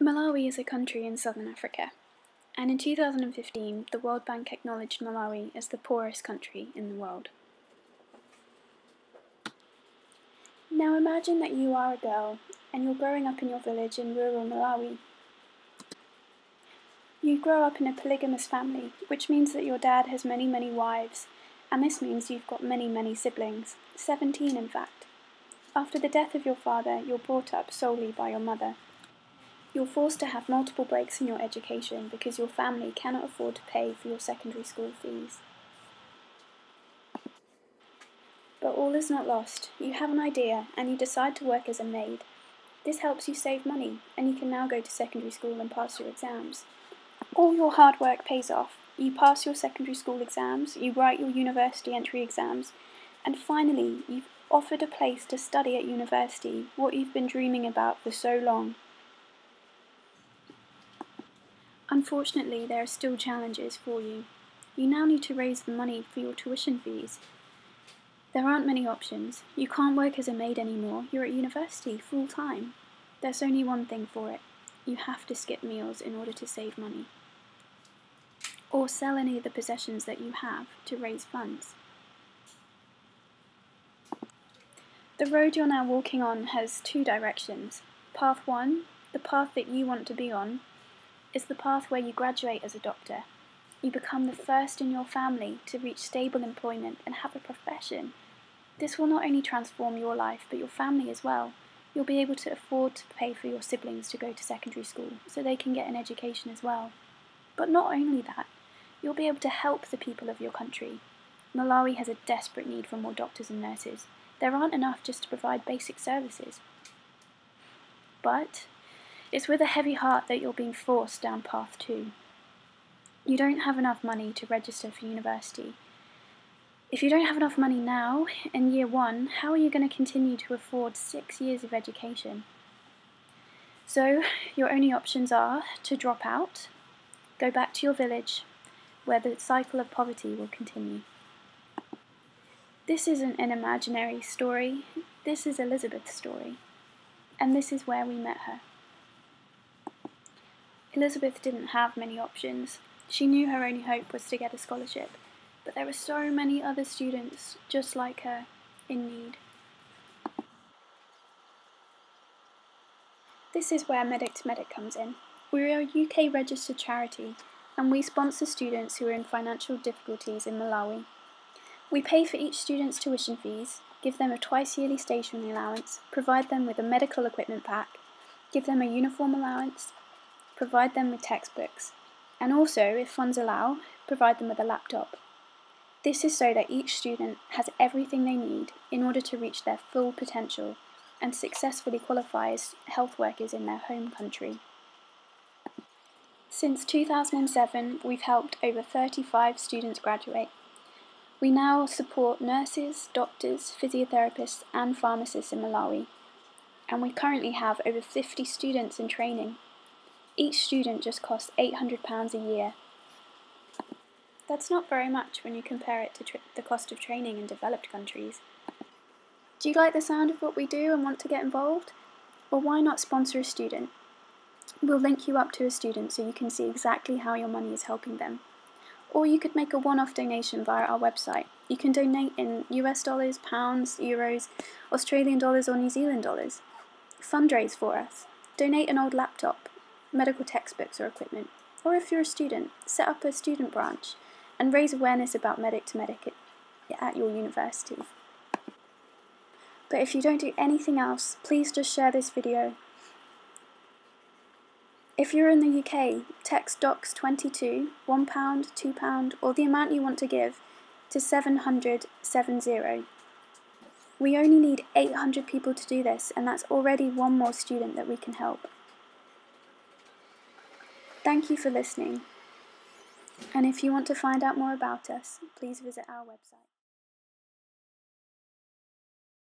Malawi is a country in southern Africa, and in 2015 the World Bank acknowledged Malawi as the poorest country in the world. Now imagine that you are a girl and you're growing up in your village in rural Malawi. You grow up in a polygamous family, which means that your dad has many wives, and this means you've got many siblings, 17 in fact. After the death of your father, you're brought up solely by your mother. You're forced to have multiple breaks in your education because your family cannot afford to pay for your secondary school fees. But all is not lost. You have an idea and you decide to work as a maid. This helps you save money and you can now go to secondary school and pass your exams. All your hard work pays off. You pass your secondary school exams, you write your university entry exams, and finally you've offered a place to study at university, what you've been dreaming about for so long. Unfortunately, there are still challenges for you. You now need to raise the money for your tuition fees. There aren't many options. You can't work as a maid anymore. You're at university full time. There's only one thing for it. You have to skip meals in order to save money. Or sell any of the possessions that you have to raise funds. The road you're now walking on has two directions. Path 1, the path that you want to be on, is the path where you graduate as a doctor. You become the first in your family to reach stable employment and have a profession. This will not only transform your life, but your family as well. You'll be able to afford to pay for your siblings to go to secondary school, so they can get an education as well. But not only that, you'll be able to help the people of your country. Malawi has a desperate need for more doctors and nurses. There aren't enough just to provide basic services. But it's with a heavy heart that you're being forced down path 2. You don't have enough money to register for university. If you don't have enough money now, in year 1, how are you going to continue to afford 6 years of education? So, your only options are to drop out, go back to your village, where the cycle of poverty will continue. This isn't an imaginary story, this is Elizabeth's story, and this is where we met her. Elizabeth didn't have many options. She knew her only hope was to get a scholarship, but there were so many other students just like her in need. This is where Medic to Medic comes in. We are a UK registered charity and we sponsor students who are in financial difficulties in Malawi. We pay for each student's tuition fees, give them a twice-yearly stationery allowance, provide them with a medical equipment pack, give them a uniform allowance, provide them with textbooks, and also, if funds allow, provide them with a laptop. This is so that each student has everything they need in order to reach their full potential and successfully qualify as health workers in their home country. Since 2007, we've helped over 35 students graduate. We now support nurses, doctors, physiotherapists and pharmacists in Malawi, and we currently have over 50 students in training. Each student just costs £800 a year. That's not very much when you compare it to the cost of training in developed countries. Do you like the sound of what we do and want to get involved? Well, why not sponsor a student? We'll link you up to a student so you can see exactly how your money is helping them. Or you could make a one-off donation via our website. You can donate in US dollars, pounds, euros, Australian dollars or New Zealand dollars. Fundraise for us. Donate an old laptop, medical textbooks or equipment. Or if you're a student, set up a student branch and raise awareness about Medic to Medic at your university. But if you don't do anything else, please just share this video. If you're in the UK, text DOCS22, £1, £2 or the amount you want to give to 70070. We only need 800 people to do this, and that's already one more student that we can help. Thank you for listening, and if you want to find out more about us, please visit our website.